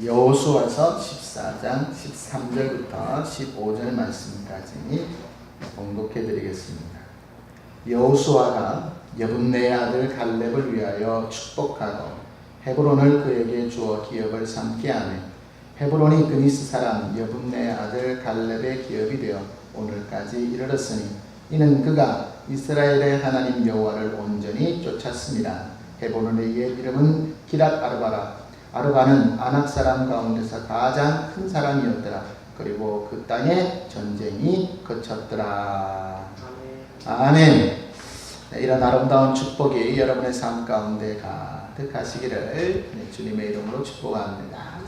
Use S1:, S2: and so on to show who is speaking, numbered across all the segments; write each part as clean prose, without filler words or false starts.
S1: 여호수아서 14장 13절부터 15절 말씀까지 봉독해 드리겠습니다. 여호수아가 여분네의 아들 갈렙을 위하여 축복하고 헤브론을 그에게 주어 기업을 삼게 하매 헤브론이 그니스 사람 여분네의 아들 갈렙의 기업이 되어 오늘까지 이르렀으니 이는 그가 이스라엘의 하나님 여호와를 온전히 쫓았습니다. 헤브론의 옛 이름은 기랏 아르바라. 아르바는 아낙 사람 가운데서 가장 큰 사람이었더라. 그리고 그 땅에 전쟁이 그쳤더라. 아멘. 이런 아름다운 축복이 여러분의 삶 가운데 가득하시기를 주님의 이름으로 축복합니다.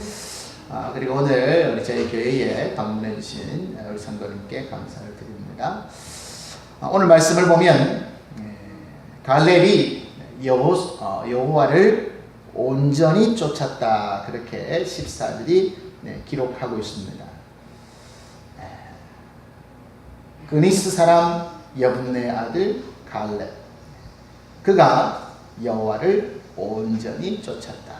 S1: 그리고 오늘 우리 저희 교회에 방문해 주신 우리 성도님께 감사를 드립니다. 오늘 말씀을 보면 갈렙이 여호와를 온전히 쫓았다, 그렇게 14절이 기록하고 있습니다. 그니스 사람 여분네 아들 갈렙, 그가 여호와를 온전히 쫓았다.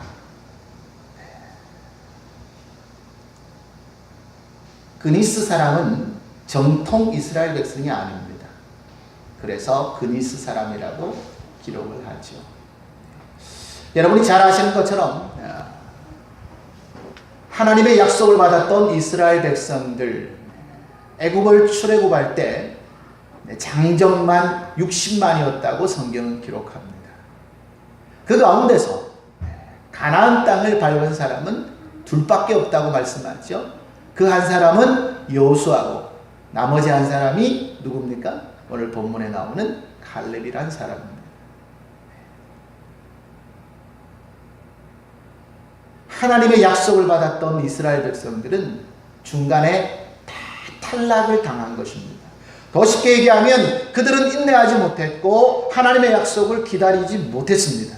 S1: 그니스 사람은 정통 이스라엘 백성이 아닙니다. 그래서 그니스 사람이라고 기록을 하죠. 여러분이 잘 아시는 것처럼 하나님의 약속을 받았던 이스라엘 백성들, 애굽을 출애굽할 때 장정만 60만이었다고 성경은 기록합니다. 그 가운데서 가나안 땅을 밟은 사람은 둘밖에 없다고 말씀하죠. 그 한 사람은 여호수아고 나머지 한 사람이 누굽니까? 오늘 본문에 나오는 갈렙이란 사람입니다. 하나님의 약속을 받았던 이스라엘 백성들은 중간에 다 탈락을 당한 것입니다. 더 쉽게 얘기하면 그들은 인내하지 못했고 하나님의 약속을 기다리지 못했습니다.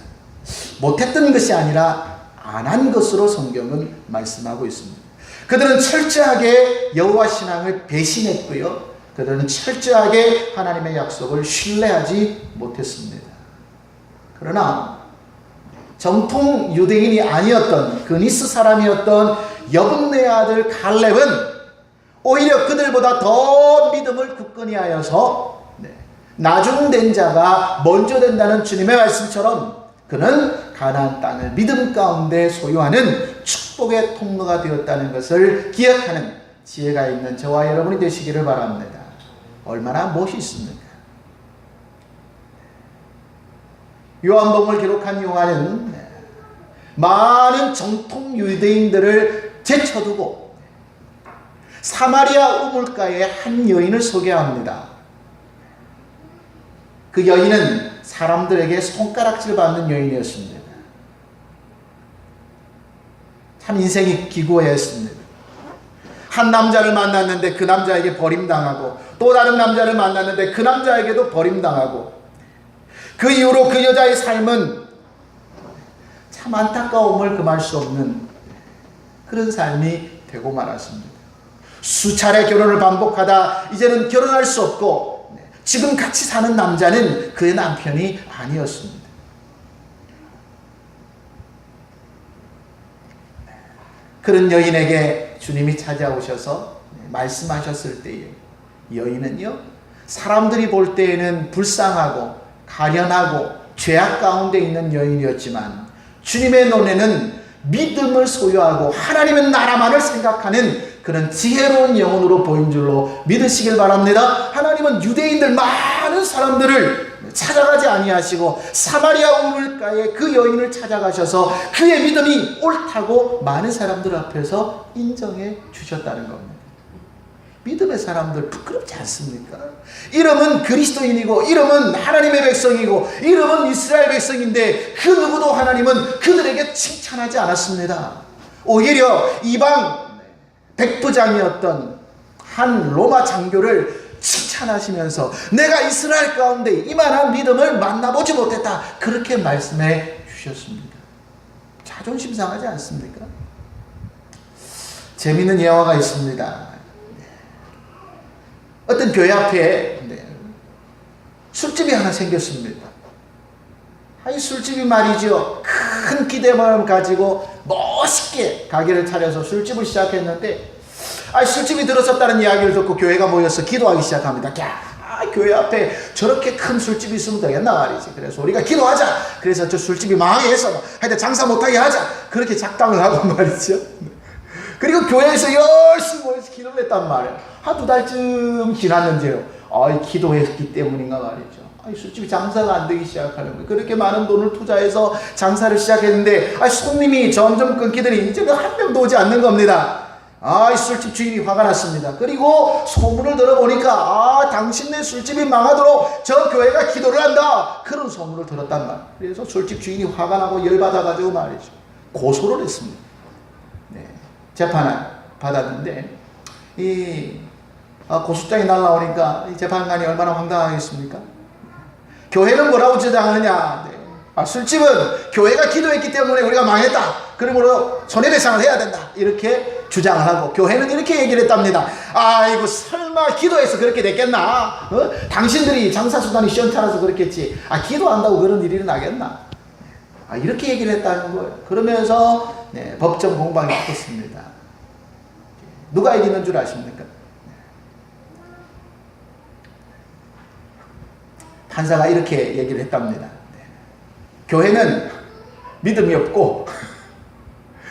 S1: 못했던 것이 아니라 안 한 것으로 성경은 말씀하고 있습니다. 그들은 철저하게 여호와 신앙을 배신했고요. 그들은 철저하게 하나님의 약속을 신뢰하지 못했습니다. 그러나 정통 유대인이 아니었던 그니스 사람이었던 여분네 아들 갈렙은 오히려 그들보다 더 믿음을 굳건히 하여서 나중된 자가 먼저 된다는 주님의 말씀처럼 그는 가나안 땅을 믿음 가운데 소유하는 축복의 통로가 되었다는 것을 기억하는 지혜가 있는 저와 여러분이 되시기를 바랍니다. 얼마나 멋있습니까? 요한복음을 기록한 요한은 많은 정통 유대인들을 제쳐두고 사마리아 우물가의 한 여인을 소개합니다. 그 여인은 사람들에게 손가락질 받는 여인이었습니다. 참 인생이 기구했습니다. 한 남자를 만났는데 그 남자에게 버림당하고 또 다른 남자를 만났는데 그 남자에게도 버림당하고 그 이후로 그 여자의 삶은 참 안타까움을 금할 수 없는 그런 삶이 되고 말았습니다. 수차례 결혼을 반복하다 이제는 결혼할 수 없고 지금 같이 사는 남자는 그의 남편이 아니었습니다. 그런 여인에게 주님이 찾아오셔서 말씀하셨을 때에 여인은요, 사람들이 볼 때에는 불쌍하고 가련하고 죄악 가운데 있는 여인이었지만 주님의 눈에는 믿음을 소유하고 하나님의 나라만을 생각하는 그런 지혜로운 영혼으로 보인 줄로 믿으시길 바랍니다. 하나님은 유대인들 많은 사람들을 찾아가지 아니하시고 사마리아 우물가에 그 여인을 찾아가셔서 그의 믿음이 옳다고 많은 사람들 앞에서 인정해 주셨다는 겁니다. 믿음의 사람들 부끄럽지 않습니까? 이름은 그리스도인이고 이름은 하나님의 백성이고 이름은 이스라엘 백성인데 그 누구도 하나님은 그들에게 칭찬하지 않았습니다. 오히려 이방 백부장이었던 한 로마 장교를 칭찬하시면서 내가 이스라엘 가운데 이만한 믿음을 만나보지 못했다, 그렇게 말씀해 주셨습니다. 자존심 상하지 않습니까? 재미있는 예화가 있습니다. 어떤 교회 앞에 술집이 하나 생겼습니다. 이 술집이 말이죠, 큰 기대감을 가지고 멋있게 가게를 차려서 술집을 시작했는데, 술집이 들어섰다는 이야기를 듣고 교회가 모여서 기도하기 시작합니다. 교회 앞에 저렇게 큰 술집이 있으면 되겠나 말이지. 그래서 우리가 기도하자. 그래서 저 술집이 망하게 해서 하여튼 장사 못하게 하자. 그렇게 작당을 하고 말이죠. 그리고 교회에서 열심히 모여서 기도를 했단 말이에요. 한두 달쯤 지났는데요. 기도했기 때문인가 말이죠. 술집이 장사가 안 되기 시작하는 거예요. 그렇게 많은 돈을 투자해서 장사를 시작했는데 손님이 점점 끊기더니 이제 한 명도 오지 않는 겁니다. 이 술집 주인이 화가 났습니다. 그리고 소문을 들어보니까 당신네 술집이 망하도록 저 교회가 기도를 한다. 그런 소문을 들었단 말이에요. 그래서 술집 주인이 화가 나고 열받아가지고 말이죠. 고소를 했습니다. 네, 재판을 받았는데 고소장이 날라오니까 이 재판관이 얼마나 황당하겠습니까? 교회는 뭐라고 주장하느냐? 술집은 교회가 기도했기 때문에 우리가 망했다. 그러므로 손해배상을 해야 된다. 이렇게 주장을 하고, 교회는 이렇게 얘기를 했답니다. 이거 설마 기도해서 그렇게 됐겠나? 당신들이 장사수단이 시원찮아서 그렇겠지. 기도한다고 그런 일이 나겠나? 이렇게 얘기를 했다는 거예요. 그러면서 법정 공방이 붙었습니다. 누가 이기는 줄 아십니까? 판사가 이렇게 얘기를 했답니다. 교회는 믿음이 없고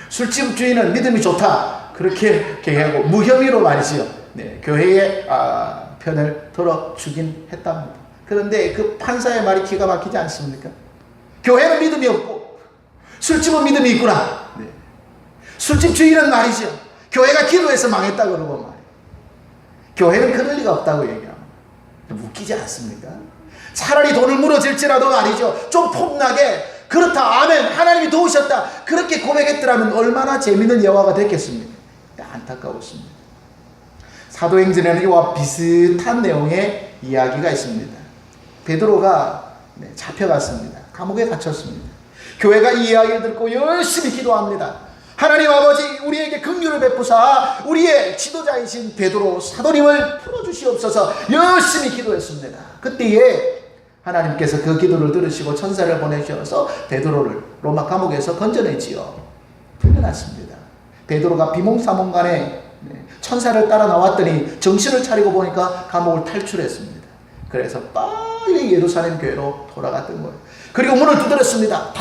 S1: 술집 주인은 믿음이 좋다. 그렇게 얘기하고 무혐의로 말이지요. 교회의 편을 들어주긴 했답니다. 그런데 그 판사의 말이 기가 막히지 않습니까? 교회는 믿음이 없고 술집은 믿음이 있구나. 술집 주인은 말이죠. 교회가 기도해서 망했다 그러고 말이에요. 교회는 그럴 리가 없다고 얘기합니다. 웃기지 않습니까? 차라리 돈을 물어질지라도 말이죠. 좀 폼나게 그렇다, 아멘, 하나님이 도우셨다, 그렇게 고백했더라면 얼마나 재미있는 예화가 됐겠습니까? 안타까웠습니다. 사도행전에는 이와 비슷한 내용의 이야기가 있습니다. 베드로가 잡혀갔습니다. 감옥에 갇혔습니다. 교회가 이 이야기를 듣고 열심히 기도합니다. 하나님 아버지, 우리에게 긍휼을 베푸사 우리의 지도자이신 베드로 사도님을 풀어주시옵소서 열심히 기도했습니다. 그때에 하나님께서 그 기도를 들으시고 천사를 보내셔서 베드로를 로마 감옥에서 건져내지요. 풀려났습니다. 베드로가 비몽사몽간에 천사를 따라 나왔더니 정신을 차리고 보니까 감옥을 탈출했습니다. 그래서 빨리 예루살렘 교회로 돌아갔던 거예요. 그리고 문을 두드렸습니다.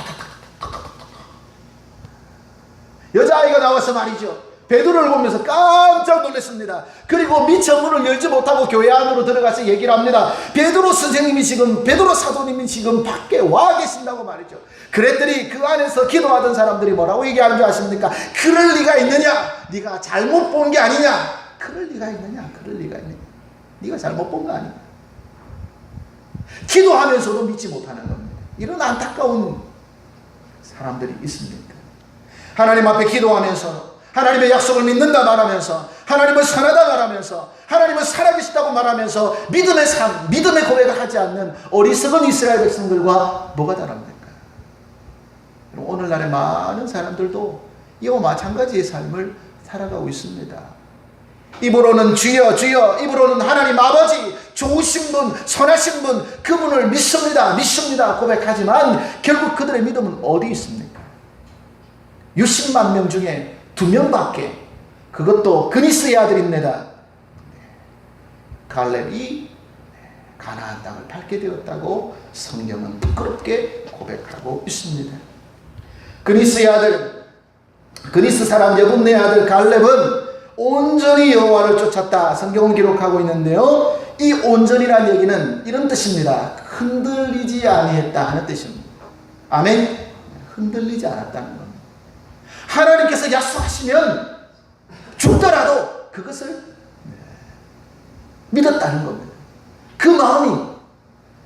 S1: 여자아이가 나와서 말이죠. 베드로를 보면서 깜짝 놀랐습니다. 그리고 미처 문을 열지 못하고 교회 안으로 들어가서 얘기를 합니다. 베드로 선생님이 지금, 베드로 사도님이 지금 밖에 와 계신다고 말이죠. 그랬더니 그 안에서 기도하던 사람들이 뭐라고 얘기하는 줄 아십니까? 그럴 리가 있느냐? 네가 잘못 본 게 아니냐? 그럴 리가 있느냐? 그럴 리가 있느냐? 네가 잘못 본 거 아니냐? 기도하면서도 믿지 못하는 겁니다. 이런 안타까운 사람들이 있습니까? 하나님 앞에 기도하면서 하나님의 약속을 믿는다 말하면서 하나님은 선하다 말하면서 하나님은 살아계시다고 말하면서 믿음의 삶, 믿음의 고백을 하지 않는 어리석은 이스라엘 백성들과 뭐가 다릅니까? 오늘날의 많은 사람들도 이와 마찬가지의 삶을 살아가고 있습니다. 입으로는 주여 주여, 입으로는 하나님 아버지, 좋으신 분, 선하신 분, 그분을 믿습니다 믿습니다 고백하지만 결국 그들의 믿음은 어디 있습니까? 60만 명 중에 2명밖에, 그것도 그니스의 아들입니다. 갈렙이 가나안 땅을 밟게 되었다고 성경은 부끄럽게 고백하고 있습니다. 그니스의 아들, 그니스 사람 여분네의 아들 갈렙은 온전히 여호와를 쫓았다 성경은 기록하고 있는데요, 이 온전이라는 얘기는 이런 뜻입니다. 흔들리지 아니했다 하는 뜻입니다. 아멘. 흔들리지 않았다는 겁니다. 하나님께서 약속하시면 죽더라도 그것을 믿었다는 겁니다. 그 마음이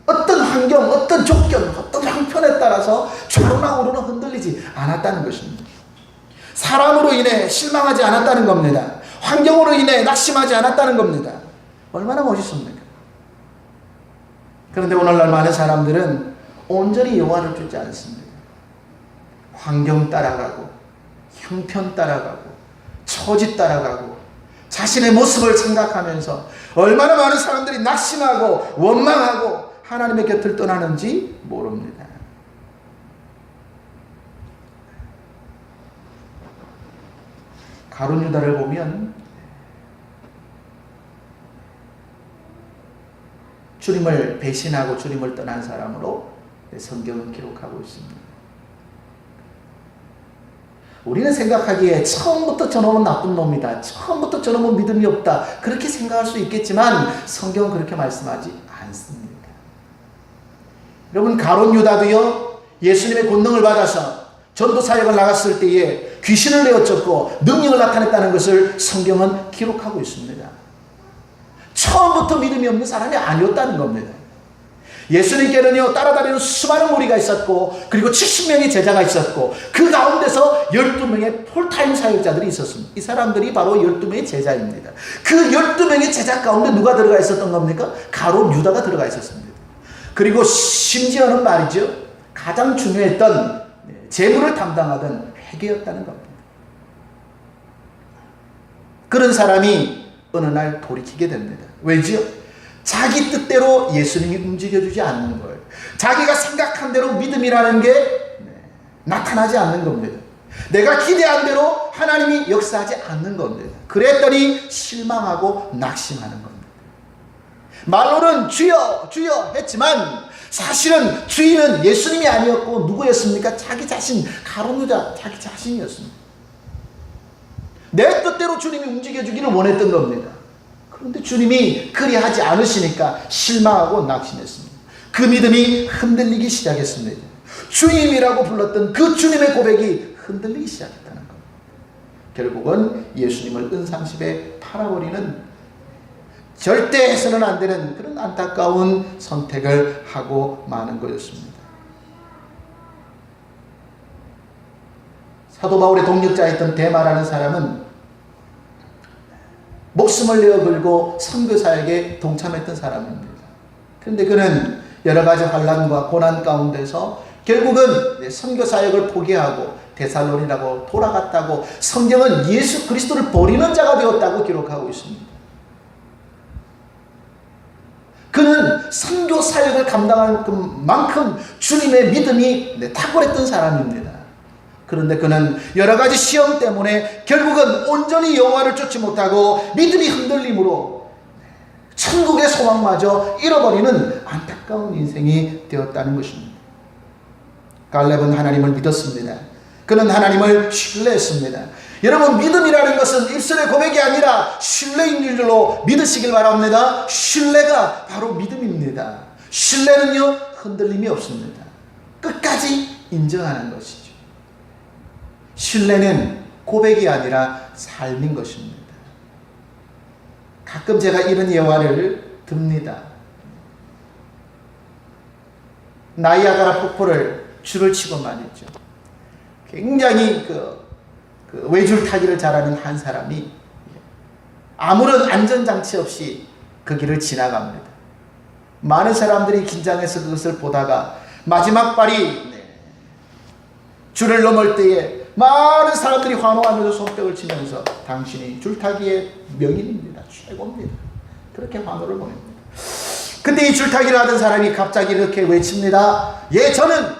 S1: 어떤 환경, 어떤 조건, 어떤 형편에 따라서 좌로나 우로나 흔들리지 않았다는 것입니다. 사람으로 인해 실망하지 않았다는 겁니다. 환경으로 인해 낙심하지 않았다는 겁니다. 얼마나 멋있습니까? 그런데 오늘날 많은 사람들은 온전히 여호와를 쫓지 않습니다. 환경 따라가고 형편 따라가고 처지 따라가고 자신의 모습을 생각하면서 얼마나 많은 사람들이 낙심하고 원망하고 하나님의 곁을 떠나는지 모릅니다. 가룟 유다를 보면 주님을 배신하고 주님을 떠난 사람으로 성경은 기록하고 있습니다. 우리는 생각하기에 처음부터 저놈은 나쁜 놈이다, 처음부터 저놈은 믿음이 없다, 그렇게 생각할 수 있겠지만 성경은 그렇게 말씀하지 않습니다. 여러분, 가룟 유다도요, 예수님의 권능을 받아서 전도 사역을 나갔을 때에 귀신을 내어쫓고 능력을 나타냈다는 것을 성경은 기록하고 있습니다. 처음부터 믿음이 없는 사람이 아니었다는 겁니다. 예수님께는요, 따라다니는 수많은 무리가 있었고, 그리고 70명의 제자가 있었고, 그 가운데서 12명의 풀타임 사역자들이 있었습니다. 이 사람들이 바로 12명의 제자입니다. 그 12명의 제자 가운데 누가 들어가 있었던 겁니까? 가룟 유다가 들어가 있었습니다. 그리고 심지어는 말이죠, 가장 중요했던 재물을 담당하던 회계였다는 겁니다. 그런 사람이 어느 날 돌이키게 됩니다. 왜죠? 자기 뜻대로 예수님이 움직여주지 않는 거예요. 자기가 생각한 대로 믿음이라는 게 나타나지 않는 겁니다. 내가 기대한 대로 하나님이 역사하지 않는 겁니다. 그랬더니 실망하고 낙심하는 겁니다. 말로는 주여 주여 했지만 사실은 주인은 예수님이 아니었고 누구였습니까? 자기 자신, 가룟 유다 자기 자신이었습니다. 내 뜻대로 주님이 움직여주기를 원했던 겁니다. 그런데 주님이 그리하지 않으시니까 실망하고 낙심했습니다. 그 믿음이 흔들리기 시작했습니다. 주님이라고 불렀던 그 주님의 고백이 흔들리기 시작했다는 겁니다. 결국은 예수님을 은상집에 팔아버리는, 절대 해서는 안 되는 그런 안타까운 선택을 하고 마는 거였습니다. 사도 바울의 동역자였던 데마라는 사람은 목숨을 내어 걸고 선교사에게 동참했던 사람입니다. 그런데 그는 여러 가지 환난과 고난 가운데서 결국은 선교사역을 포기하고 데살로니라고 돌아갔다고, 성경은 예수 그리스도를 버리는 자가 되었다고 기록하고 있습니다. 그는 선교사역을 감당할 만큼 주님의 믿음이 탁월했던 사람입니다. 그런데 그는 여러 가지 시험 때문에 결국은 온전히 여호와를 쫓지 못하고 믿음이 흔들림으로 천국의 소망마저 잃어버리는 안타까운 인생이 되었다는 것입니다. 갈렙은 하나님을 믿었습니다. 그는 하나님을 신뢰했습니다. 여러분, 믿음이라는 것은 입술의 고백이 아니라 신뢰인 줄로 믿으시길 바랍니다. 신뢰가 바로 믿음입니다. 신뢰는요, 흔들림이 없습니다. 끝까지 인정하는 것이죠. 신뢰는 고백이 아니라 삶인 것입니다. 가끔 제가 이런 예화를 듭니다. 나이아가라 폭포를 줄을 치고 말이죠. 굉장히 외줄타기를 잘하는 한 사람이 아무런 안전장치 없이 그 길을 지나갑니다. 많은 사람들이 긴장해서 그것을 보다가 마지막 발이 줄을 넘을 때에 많은 사람들이 환호하면서 손뼉을 치면서 당신이 줄타기의 명인입니다, 최고입니다, 그렇게 환호를 보냅니다. 근데 이 줄타기를 하던 사람이 갑자기 이렇게 외칩니다. 예, 저는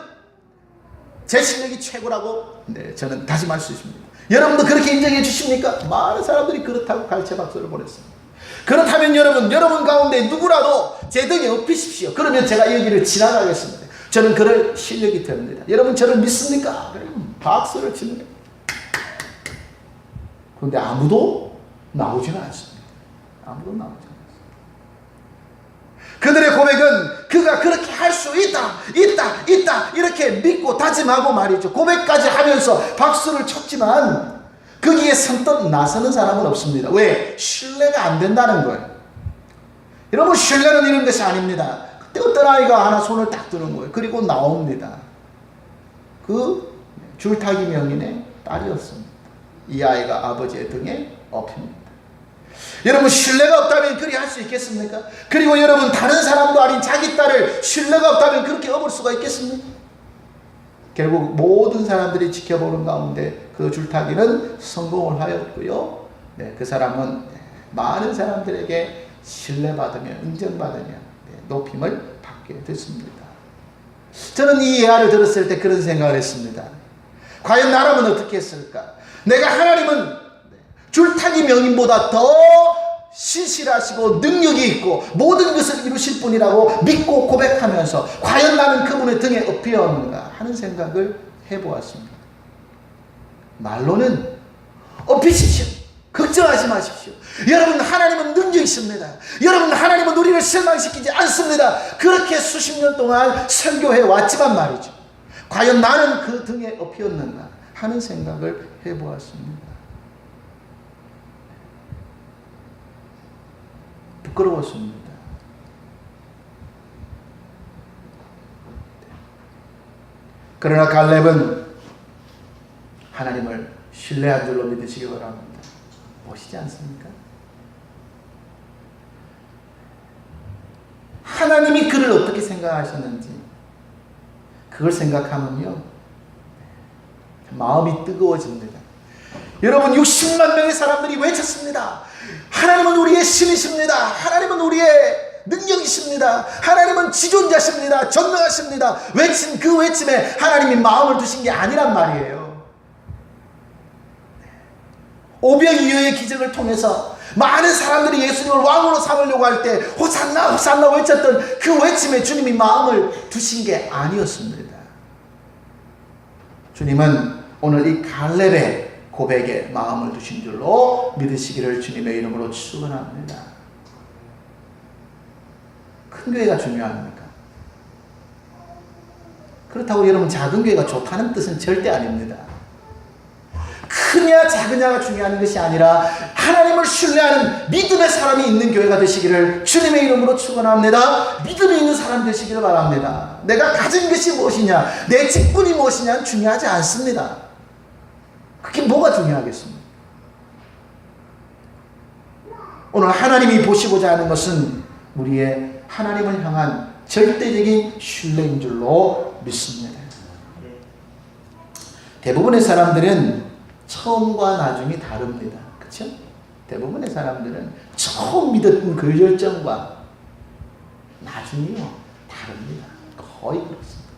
S1: 제 실력이 최고라고 저는 다짐할 수 있습니다. 여러분도 그렇게 인정해 주십니까? 많은 사람들이 그렇다고 갈채 박수를 보냈습니다. 그렇다면 여러분 가운데 누구라도 제 등에 업히십시오. 그러면 제가 여기를 지나가겠습니다. 저는 그럴 실력이 됩니다. 여러분 저를 믿습니까? 박수를 치는 거예요. 그런데 아무도 나오지는 않습니다. 아무도 나오지 않습니다. 그들의 고백은 그가 그렇게 할 수 있다 이렇게 믿고 다짐하고 말이죠. 고백까지 하면서 박수를 쳤지만 거기에 선뜻 나서는 사람은 없습니다. 왜? 신뢰가 안 된다는 거예요. 여러분, 신뢰는 이런 것이 아닙니다. 그때 어떤 아이가 하나 손을 딱 드는 거예요. 그리고 나옵니다. 그 줄타기 명인의 딸이었습니다. 이 아이가 아버지의 등에 업힙니다. 여러분, 신뢰가 없다면 그리 할 수 있겠습니까? 그리고 여러분, 다른 사람도 아닌 자기 딸을 신뢰가 없다면 그렇게 업을 수가 있겠습니까? 결국 모든 사람들이 지켜보는 가운데 그 줄타기는 성공을 하였고요. 그 사람은 많은 사람들에게 신뢰받으며 인정받으며 높임을 받게 됐습니다. 저는 이 예화를 들었을 때 그런 생각을 했습니다. 과연 나라면 어떻게 했을까? 내가 하나님은 자기 명인보다 더 신실하시고 능력이 있고 모든 것을 이루실 분이라고 믿고 고백하면서 과연 나는 그분의 등에 업히었는가 하는 생각을 해보았습니다. 말로는 업히십시오. 걱정하지 마십시오. 여러분, 하나님은 능력이 있습니다. 여러분, 하나님은 우리를 실망시키지 않습니다. 그렇게 수십 년 동안 설교해 왔지만 말이죠. 과연 나는 그 등에 업히었는가 하는 생각을 해보았습니다. 부끄러웠습니다. 그러나 갈렙은 하나님을 신뢰한 줄로 믿으시기 바랍니다. 보시지 않습니까? 하나님이 그를 어떻게 생각하셨는지 그걸 생각하면요 마음이 뜨거워집니다. 여러분, 60만 명의 사람들이 외쳤습니다. 하나님은 우리의 신이십니다. 하나님은 우리의 능력이십니다. 하나님은 지존자십니다. 전능하십니다. 외친 그 외침에 하나님이 마음을 두신 게 아니란 말이에요. 오병이어의 기적을 통해서 많은 사람들이 예수님을 왕으로 삼으려고 할 때 호산나 호산나 외쳤던 그 외침에 주님이 마음을 두신 게 아니었습니다. 주님은 오늘 이 갈렙의 고백에 마음을 두신 줄로 믿으시기를 주님의 이름으로 축원합니다. 큰 교회가 중요합니까? 그렇다고 여러분 작은 교회가 좋다는 뜻은 절대 아닙니다. 크냐 작으냐가 중요한 것이 아니라 하나님을 신뢰하는 믿음의 사람이 있는 교회가 되시기를 주님의 이름으로 축원합니다. 믿음이 있는 사람 되시기를 바랍니다. 내가 가진 것이 무엇이냐, 내 직분이 무엇이냐는 중요하지 않습니다. 그게 뭐가 중요하겠습니까? 오늘 하나님이 보시고자 하는 것은 우리의 하나님을 향한 절대적인 신뢰인 줄로 믿습니다. 대부분의 사람들은 처음과 나중이 다릅니다. 그렇죠? 대부분의 사람들은 처음 믿었던 그 열정과 나중이요 다릅니다. 거의 그렇습니다.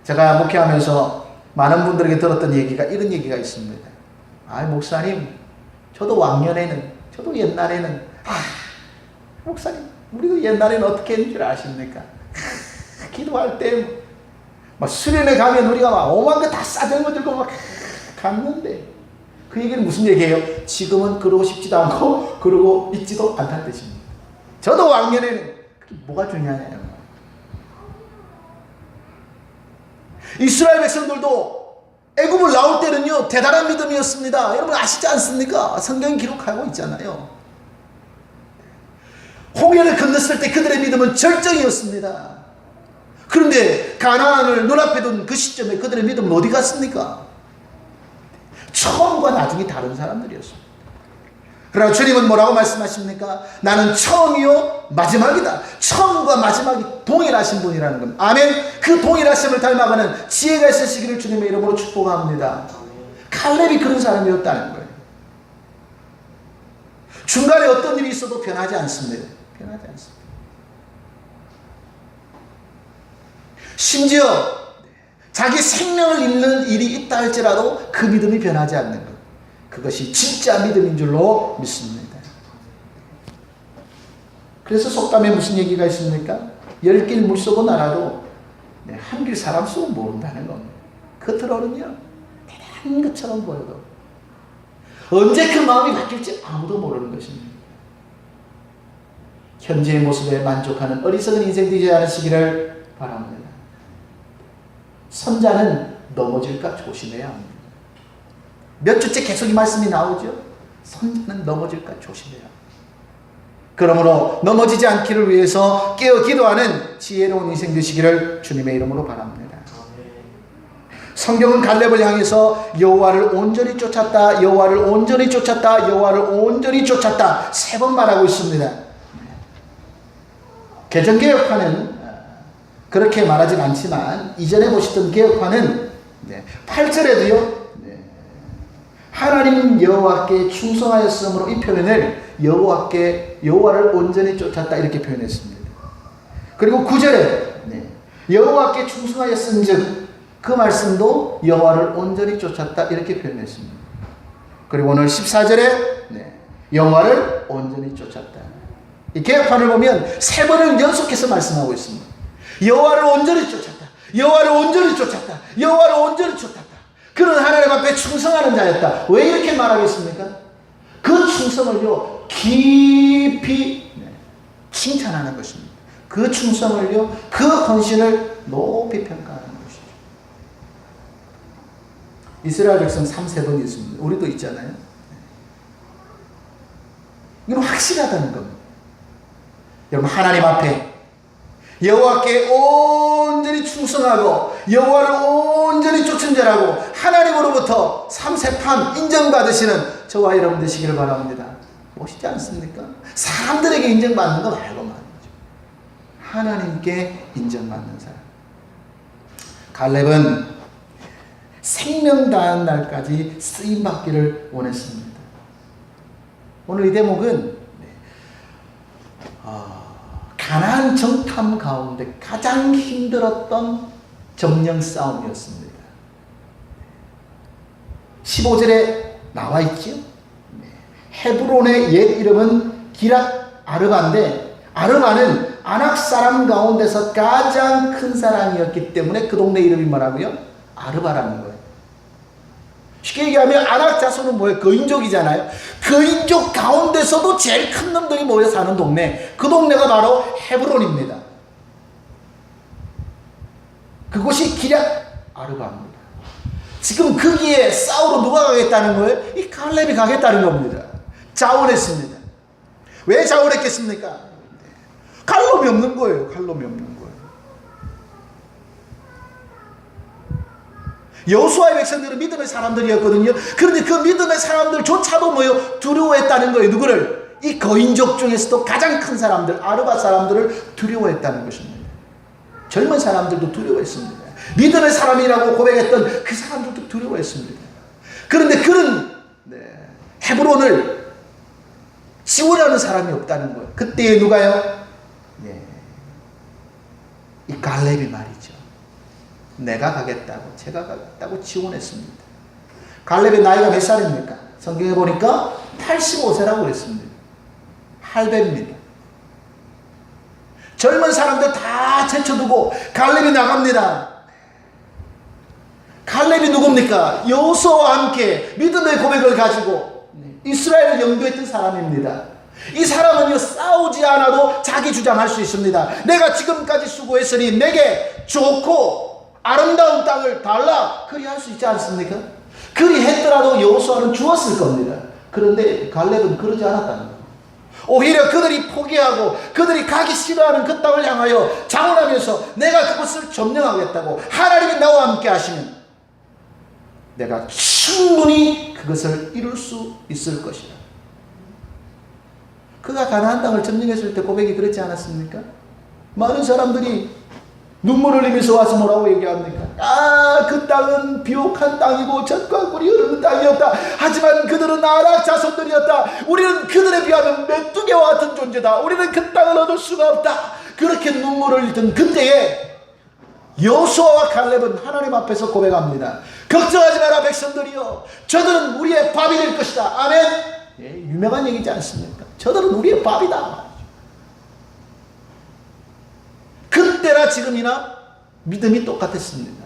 S1: 제가 목회하면서 많은 분들에게 들었던 얘기가 이런 얘기가 있습니다. 아, 목사님, 저도 왕년에는, 저도 옛날에는, 목사님, 우리도 옛날에는 어떻게 했는 줄 아십니까? 기도할 때 막 수련회 가면 우리가 막 오만 거 다 싸들고 들고 막 갔는데, 그 얘기는 무슨 얘기예요? 지금은 그러고 싶지도 않고 그러고 있지도 않다는 뜻입니다. 저도 왕년에는 그게 뭐가 중요하냐는 거예요. 이스라엘 백성들도 애굽을 나올 때는요 대단한 믿음이었습니다. 여러분 아시지 않습니까? 성경이 기록하고 있잖아요. 홍해를 건넜을 때 그들의 믿음은 절정이었습니다. 그런데 가나안을 눈앞에 둔 그 시점에 그들의 믿음은 어디 갔습니까? 처음과 나중이 다른 사람들이었습니다. 그러나 주님은 뭐라고 말씀하십니까? 나는 처음이요 마지막이다. 처음과 마지막이 동일하신 분이라는 겁니다. 아멘. 그 동일하심을 닮아가는 지혜가 있으시기를 주님의 이름으로 축복합니다. 갈렙이 그런 사람이었다는 거예요. 중간에 어떤 일이 있어도 변하지 않습니다. 변하지 않습니다. 심지어 자기 생명을 잃는 일이 있다 할지라도 그 믿음이 변하지 않는 것, 그것이 진짜 믿음인 줄로 믿습니다. 그래서 속담에 무슨 얘기가 있습니까? 10길 물속은 알아도 한 길 사람 속은 모른다는 겁니다. 겉으로는요 대단한 것처럼 보여도 언제 그 마음이 바뀔지 아무도 모르는 것입니다. 현재의 모습에 만족하는 어리석은 인생 되지 않으시기를 바랍니다. 선자는 넘어질까 조심해야 합니다. 몇 주째 계속 이 말씀이 나오죠. 선자는 넘어질까 조심해야 합니다. 그러므로 넘어지지 않기를 위해서 깨어 기도하는 지혜로운 인생 되시기를 주님의 이름으로 바랍니다. 성경은 갈렙을 향해서 여호와를 온전히 쫓았다, 여호와를 온전히 쫓았다, 여호와를 온전히 쫓았다 3번 말하고 있습니다. 개정개혁파는 그렇게 말하진 않지만 이전에 보시던 개혁파는 8절에도요 하나님 여호와께 충성하였으므로 이 표현을 여호와를 온전히 쫓았다 이렇게 표현했습니다. 그리고 9절에 여호와께 충성하였은즉 그 말씀도 여호와를 온전히 쫓았다 이렇게 표현했습니다. 그리고 오늘 14절에 여호와를 온전히 쫓았다. 이 개혁판을 보면 3번을 연속해서 말씀하고 있습니다. 여호와를 온전히 쫓았다. 여호와를 온전히 쫓았다. 여호와를 온전히 쫓았다. 그는 하나님 앞에 충성하는 자였다. 왜 이렇게 말하겠습니까? 그 충성을요 깊이 칭찬하는 것입니다. 그 충성을요, 그 헌신을 높이 평가하는 것이죠. 이스라엘 백성 3세번이 있습니다. 우리도 있잖아요. 이건 확실하다는 겁니다. 여러분, 하나님 앞에 여호와께 온전히 충성하고 여호와를 온전히 쫓은 자라고 하나님으로부터 3세판 인정받으시는 저와 여러분 되시기를 바랍니다. 멋있지 않습니까? 사람들에게 인정받는 거 말고 말이죠. 하나님께 인정받는 사람. 갈렙은 생명 다한 날까지 쓰임받기를 원했습니다. 오늘 이 대목은 가나안 정탐 가운데 가장 힘들었던 점령 싸움이었습니다. 15절에 나와 있죠. 헤브론의 옛 이름은 기랏 아르바인데, 아르바는 아낙 사람 가운데서 가장 큰 사람이었기 때문에 그 동네 이름이 뭐라고요? 아르바라는 거예요. 쉽게 얘기하면 아낙 자손은 뭐예요? 거인족이잖아요. 거인족 가운데서도 제일 큰 놈들이 모여 사는 동네, 그 동네가 바로 헤브론입니다. 그곳이 기럇 아르바입니다. 지금 거기에 싸우러 누가 가겠다는 거예요? 이 갈렙이 가겠다는 겁니다. 자원했습니다. 왜 자원했겠습니까? 칼럼이 없는 거예요. 칼럼이 없는 거예요. 여호수아의 백성들은 믿음의 사람들이었거든요. 그런데 그 믿음의 사람들조차도 뭐요? 두려워했다는 거예요. 누구를? 이 거인족 중에서도 가장 큰 사람들, 아르바 사람들을 두려워했다는 것입니다. 젊은 사람들도 두려워했습니다. 믿음의 사람이라고 고백했던 그 사람들도 두려워했습니다. 그런데 그런 헤브론을 지원하는 사람이 없다는 거예요. 그때에 누가요? 이 갈렙이 말이죠. 내가 가겠다고, 제가 가겠다고 지원했습니다. 갈렙의 나이가 몇 살입니까? 성경에 보니까 85세라고 그랬습니다. 할배입니다. 젊은 사람들 다 제쳐두고 갈렙이 나갑니다. 갈렙이 누굽니까? 여호수아와 함께 믿음의 고백을 가지고 이스라엘을 영도했던 사람입니다. 이 사람은요, 싸우지 않아도 자기 주장할 수 있습니다. 내가 지금까지 수고했으니 내게 좋고 아름다운 땅을 달라, 그리 할 수 있지 않습니까? 그리 했더라도 여호수아는 죽었을 겁니다. 그런데 갈렙은 그러지 않았다는 거예요. 오히려 그들이 포기하고 그들이 가기 싫어하는 그 땅을 향하여 자원하면서 내가 그것을 점령하겠다고, 하나님이 나와 함께 하시면 내가 충분히 그것을 이룰 수 있을 것이라. 그가 가나안 땅을 점령했을 때 고백이 그렇지 않았습니까? 많은 사람들이 눈물을 흘리면서 와서 뭐라고 얘기합니까? 그 땅은 비옥한 땅이고 젖과 꿀이 흐르는 땅이었다. 하지만 그들은 아낙 자손들이었다. 우리는 그들에 비하면 메뚜기와 같은 존재다. 우리는 그 땅을 얻을 수가 없다. 그렇게 눈물을 흘리던 그때에 여호수아와 갈렙은 하나님 앞에서 고백합니다. 걱정하지 마라 백성들이여, 저들은 우리의 밥이 될 것이다. 아멘. 유명한 얘기지 않습니까? 저들은 우리의 밥이다. 그때나 지금이나 믿음이 똑같았습니다.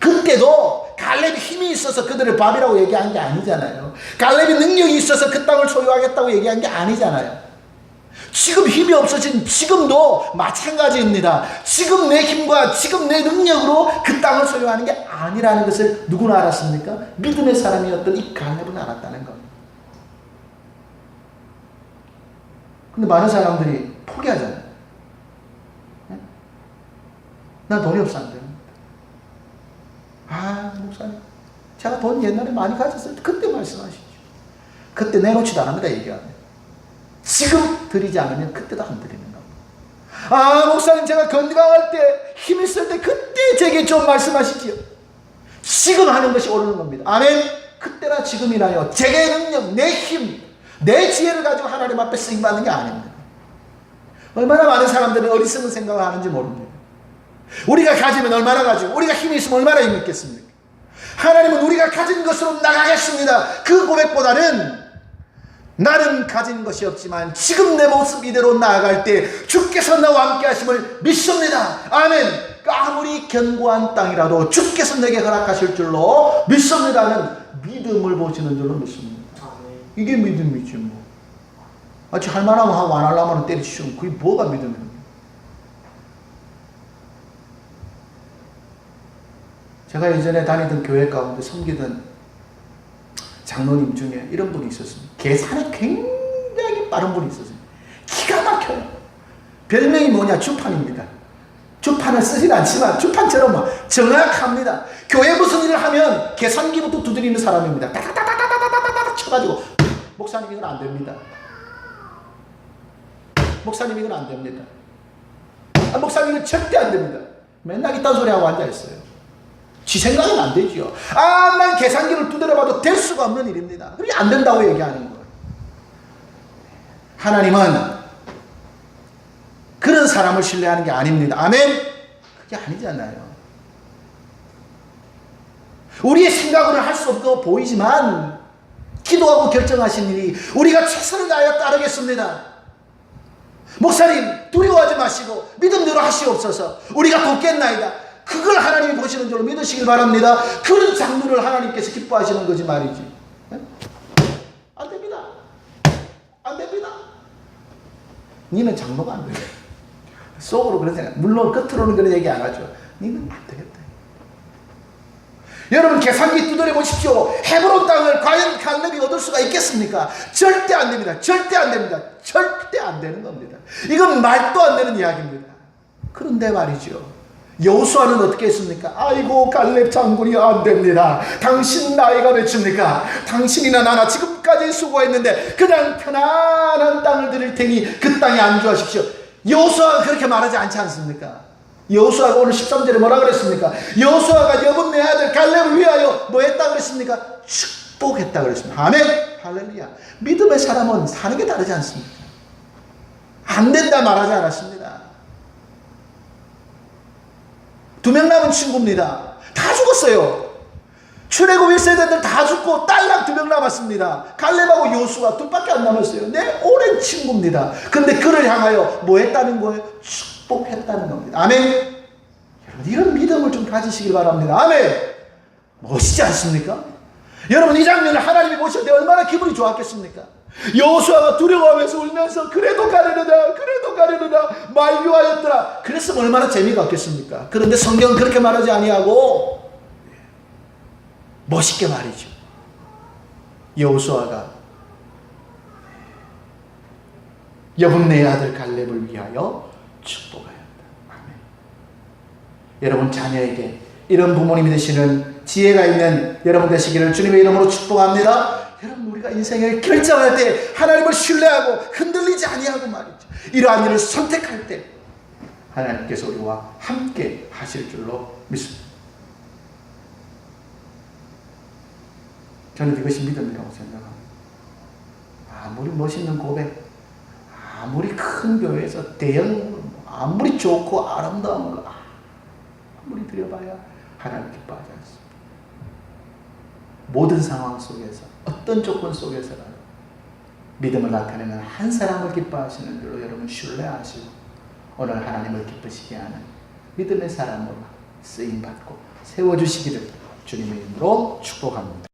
S1: 그때도 갈렙이 힘이 있어서 그들을 밥이라고 얘기한 게 아니잖아요. 갈렙이 능력이 있어서 그 땅을 소유하겠다고 얘기한 게 아니잖아요. 지금 힘이 없어진 지금도 마찬가지입니다. 지금 내 힘과 지금 내 능력으로 그 땅을 소유하는 게 아니라는 것을 누구나 알았습니까? 믿음의 사람이었던 이 갈렙은 알았다는 겁니다. 근데 많은 사람들이 포기하잖아요. 난 돈이 없어 안 됩니다. 목사님, 제가 돈 옛날에 많이 가졌을 때 그때 말씀하시죠. 그때 내놓지도 않습니다. 얘기합니다. 지금 드리지 않으면 그때도 안 드리는 겁니다. 목사님, 제가 건강할 때, 힘 있을 때 그때 제게 좀 말씀하시지요. 지금 하는 것이 옳은 겁니다. 아멘. 그때나 지금이나요, 제게 능력, 내 힘, 내 지혜를 가지고 하나님 앞에 쓰임받는 게 아닙니다. 얼마나 많은 사람들은 어리석은 생각을 하는지 모릅니다. 우리가 가지면 얼마나 가지고, 우리가 힘이 있으면 얼마나 힘이 있겠습니까? 하나님은 우리가 가진 것으로 나가겠습니다. 그 고백보다는 나는 가진 것이 없지만 지금 내 모습 이대로 나아갈 때 주께서 나와 함께 하심을 믿습니다. 아멘. 아무리 견고한 땅이라도 주께서 내게 허락하실 줄로 믿습니다는 믿음을 보시는 줄로 믿습니다. 이게 믿음이지 뭐. 마치 할만하면 하고 안 하려면 때리시면 그게 뭐가 믿음이에요? 제가 예전에 다니던 교회 가운데 섬기던 장로님 중에 이런 분이 있었습니다. 계산이 굉장히 빠른 분이 있었어요. 기가 막혀요. 별명이 뭐냐? 주판입니다. 주판을 쓰진 않지만 주판처럼 정확합니다. 교회 무슨 일을 하면 계산기부터 두드리는 사람입니다. 따다다다다다다다 쳐가지고 목사님 이건 안 됩니다. 목사님 이건 안 됩니다. 목사님 이건 절대 안 됩니다. 맨날 이딴 소리 하고 앉아있어요. 지 생각은 안 되지요. 난 계산기를 두드려봐도 될 수가 없는 일입니다. 그게 안 된다고 얘기하는 거예요. 하나님은 그런 사람을 신뢰하는 게 아닙니다. 아멘? 그게 아니잖아요. 우리의 생각으로는 할 수 없고 보이지만 기도하고 결정하신 일이 우리가 최선을 다하여 따르겠습니다. 목사님 두려워하지 마시고 믿음대로 하시옵소서. 우리가 돕겠나이다. 그걸 하나님이 보시는 줄로 믿으시길 바랍니다. 그런 장로를 하나님께서 기뻐하시는 거지 말이지. 네? 안 됩니다. 안 됩니다. 니는 장로가 안 돼요. 속으로 그런 생각. 물론 겉으로는 그런 얘기 안 하죠. 니는 안 되겠다. 여러분 계산기 두드려 보십시오. 헤브론 땅을 과연 갈렙이 얻을 수가 있겠습니까? 절대 안 됩니다. 절대 안 됩니다. 절대 안 되는 겁니다. 이건 말도 안 되는 이야기입니다. 그런데 말이죠. 여호수아는 어떻게 했습니까? 아이고 갈렙 장군이 안 됩니다. 당신 나이가 몇입니까? 당신이나 나나 지금까지 수고했는데 그냥 편안한 땅을 드릴 테니 그 땅에 안주하십시오. 여호수아가 그렇게 말하지 않지 않습니까? 여호수아가 오늘 13절에 뭐라 그랬습니까? 여호수아가 여분 내 아들 갈렙을 위하여 뭐 했다 그랬습니까? 축복했다 그랬습니다. 아멘. 할렐루야. 믿음의 사람은 사는 게 다르지 않습니까? 안 된다 말하지 않았습니다. 2명 남은 친구입니다. 다 죽었어요. 출애굽 1세대들 다 죽고 딸랑 2명 남았습니다. 갈렙하고 여호수아 둘밖에 안 남았어요. 내 오랜 친구입니다. 근데 그를 향하여 뭐 했다는 거예요? 축복했다는 겁니다. 아멘. 여러분 이런 믿음을 좀 가지시길 바랍니다. 아멘. 멋있지 않습니까? 여러분 이 장면을 하나님이 보실 때 얼마나 기분이 좋았겠습니까? 여호수아가 두려워하면서 울면서 그래도 가려느냐 그래도 가려느냐 만류하였더라. 그랬으면 얼마나 재미가 없겠습니까? 그런데 성경은 그렇게 말하지 아니하고 멋있게 말이죠. 여호수아가 여분네의 아들 갈렙을 위하여 축복하였다. 아멘. 여러분 자녀에게 이런 부모님이 되시는 지혜가 있는 여러분 되시기를 주님의 이름으로 축복합니다. 여러분 우리가 인생을 결정할 때 하나님을 신뢰하고 흔들리지 아니하고 말이죠. 이러한 일을 선택할 때 하나님께서 우리와 함께 하실 줄로 믿습니다. 저는 이것이 믿음이라고 생각합니다. 아무리 멋있는 고백, 아무리 큰 교회에서 대형, 아무리 좋고 아름다운 걸 아무리 드려봐야 하나님 기뻐하지 않습니다. 모든 상황 속에서 어떤 조건 속에서라도 믿음을 나타내는 한 사람을 기뻐하시는 줄로 여러분 신뢰하시고 오늘 하나님을 기쁘시게 하는 믿음의 사람으로 쓰임받고 세워주시기를 주님의 이름으로 축복합니다.